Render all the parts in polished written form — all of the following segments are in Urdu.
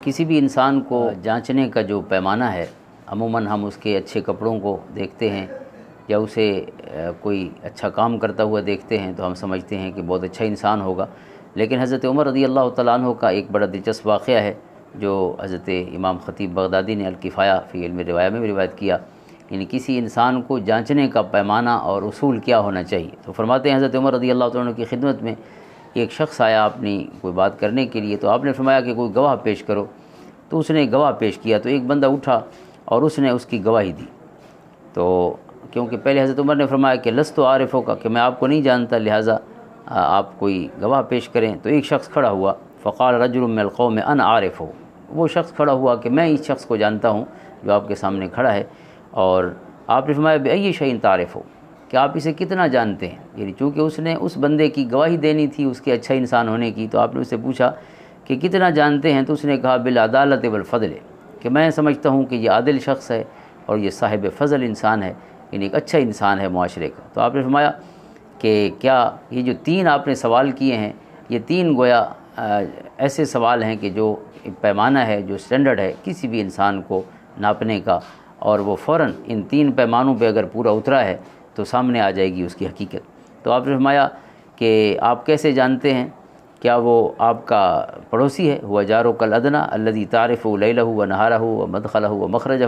کسی بھی انسان کو جانچنے کا جو پیمانہ ہے، عموماً ہم اس کے اچھے کپڑوں کو دیکھتے ہیں یا اسے کوئی اچھا کام کرتا ہوا دیکھتے ہیں تو ہم سمجھتے ہیں کہ بہت اچھا انسان ہوگا۔ لیکن حضرت عمر رضی اللہ تعالیٰ عنہ کا ایک بڑا دلچسپ واقعہ ہے جو حضرت امام خطیب بغدادی نے الکفایہ فی علم روایہ میں بھی روایت کیا، یعنی کسی انسان کو جانچنے کا پیمانہ اور اصول کیا ہونا چاہیے۔ تو فرماتے ہیں حضرت عمر رضی اللہ تعالیٰ عنہ کی خدمت میں ایک شخص آیا اپنی کوئی بات کرنے کے لیے، تو آپ نے فرمایا کہ کوئی گواہ پیش کرو، تو اس نے گواہ پیش کیا، تو ایک بندہ اٹھا اور اس نے اس کی گواہی دی۔ تو کیونکہ پہلے حضرت عمر نے فرمایا کہ لست عارفوں کا، کہ میں آپ کو نہیں جانتا، لہٰذا آپ کوئی گواہ پیش کریں۔ تو ایک شخص کھڑا ہوا، فقال رجل من القوم انا عارفہ، وہ شخص کھڑا ہوا کہ میں اس شخص کو جانتا ہوں جو آپ کے سامنے کھڑا ہے۔ اور آپ نے فرمایا بأی شیء تعرفہ، کہ آپ اسے کتنا جانتے ہیں، یعنی چونکہ اس نے اس بندے کی گواہی دینی تھی اس کے اچھا انسان ہونے کی، تو آپ نے اس سے پوچھا کہ کتنا جانتے ہیں، تو اس نے کہا بالعدالت والفضل، کہ میں سمجھتا ہوں کہ یہ عادل شخص ہے اور یہ صاحب فضل انسان ہے، یعنی ایک اچھا انسان ہے معاشرے کا۔ تو آپ نے فرمایا کہ کیا یہ جو تین آپ نے سوال کیے ہیں، یہ تین گویا ایسے سوال ہیں کہ جو پیمانہ ہے، جو سٹینڈرڈ ہے کسی بھی انسان کو ناپنے کا، اور وہ فوراً ان تین پیمانوں پہ اگر پورا اترا ہے تو سامنے آ جائے گی اس کی حقیقت۔ تو آپ نے فرمایا کہ آپ کیسے جانتے ہیں، کیا وہ آپ کا پڑوسی ہے، ہوا جارک الادنی الذی تعرف لیلہ و نہارہ و مدخلہ و مخرجہ،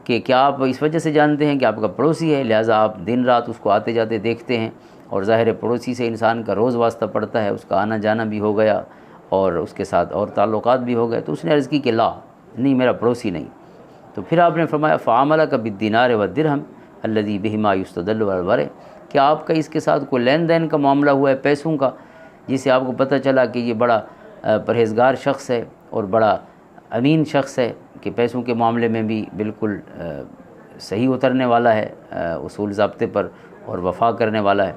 کہ کیا آپ اس وجہ سے جانتے ہیں کہ آپ کا پڑوسی ہے لہٰذا آپ دن رات اس کو آتے جاتے دیکھتے ہیں، اور ظاہر پڑوسی سے انسان کا روز واسطہ پڑتا ہے، اس کا آنا جانا بھی ہو گیا اور اس کے ساتھ اور تعلقات بھی ہو گئے۔ تو اس نے عرض کی کہ لا، نہیں، میرا پڑوسی نہیں۔ تو پھر آپ نے فرمایا فعاملک بالدینار والدرہم الذی بہما یستدل علی الورع، کہ آپ کا اس کے ساتھ کوئی لین دین کا معاملہ ہوا ہے پیسوں کا، جس سے آپ کو پتہ چلا کہ یہ بڑا پرہیزگار شخص ہے اور بڑا امین شخص ہے، کہ پیسوں کے معاملے میں بھی بالکل صحیح اترنے والا ہے اصول ضابطے پر اور وفا کرنے والا ہے۔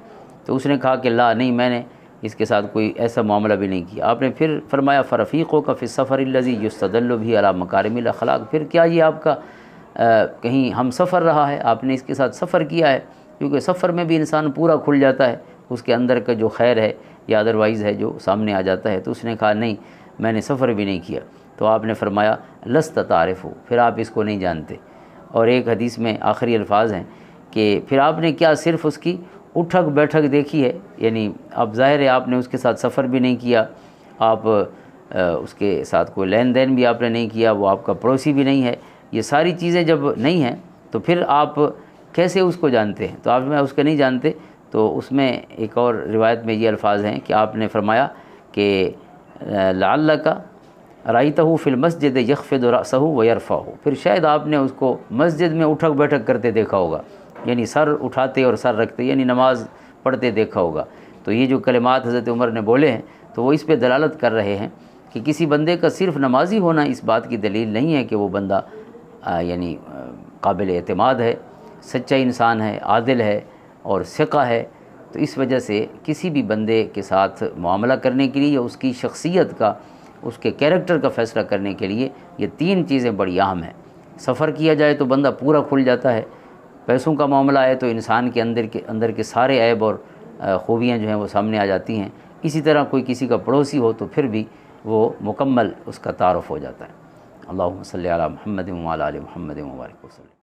تو اس نے کہا کہ لا، نہیں، میں نے اس کے ساتھ کوئی ایسا معاملہ بھی نہیں کیا۔ آپ نے پھر فرمایا فرفیقوں کا فی السفر الذی یستدل بھی علی مکارم الاخلاق، پھر کیا یہ آپ کا کہیں ہم سفر رہا ہے، آپ نے اس کے ساتھ سفر کیا ہے، کیونکہ سفر میں بھی انسان پورا کھل جاتا ہے، اس کے اندر کا جو خیر ہے یا ادروائز ہے جو سامنے آ جاتا ہے۔ تو اس نے کہا نہیں، میں نے سفر بھی نہیں کیا۔ تو آپ نے فرمایا لست تعرفہ، پھر آپ اس کو نہیں جانتے۔ اور ایک حدیث میں آخری الفاظ ہیں کہ پھر آپ نے کیا صرف اس کی اٹھک بیٹھک دیکھی ہے، یعنی اب ظاہر ہے آپ نے اس کے ساتھ سفر بھی نہیں کیا، آپ اس کے ساتھ کوئی لین دین بھی آپ نے نہیں کیا، وہ آپ کا پڑوسی بھی نہیں ہے، یہ ساری چیزیں جب نہیں ہیں تو پھر آپ کیسے اس کو جانتے ہیں؟ تو آپ میں اس کو نہیں جانتے۔ تو اس میں ایک اور روایت میں یہ الفاظ ہیں کہ آپ نے فرمایا کہ لعلک رأیتہ فی المسجد یخفض رأسہ ویرفعہ، پھر شاید آپ نے اس کو مسجد میں اٹھک بیٹھک کرتے دیکھا ہوگا، یعنی سر اٹھاتے اور سر رکھتے، یعنی نماز پڑھتے دیکھا ہوگا۔ تو یہ جو کلمات حضرت عمر نے بولے ہیں تو وہ اس پہ دلالت کر رہے ہیں کہ کسی بندے کا صرف نمازی ہونا اس بات کی دلیل نہیں ہے کہ وہ بندہ یعنی قابل اعتماد ہے، سچا انسان ہے، عادل ہے اور ثقہ ہے۔ تو اس وجہ سے کسی بھی بندے کے ساتھ معاملہ کرنے کے لیے یا اس کی شخصیت کا، اس کے کیریکٹر کا فیصلہ کرنے کے لیے یہ تین چیزیں بڑی اہم ہیں۔ سفر کیا جائے تو بندہ پورا کھل جاتا ہے، پیسوں کا معاملہ ہے تو انسان کے اندر کے سارے عیب اور خوبیاں جو ہیں وہ سامنے آ جاتی ہیں۔ اسی طرح کوئی کسی کا پڑوسی ہو تو پھر بھی وہ مکمل اس کا تعارف ہو جاتا ہے۔ اللہم صلی علی محمد وعلی آل محمد وبارک وسلم۔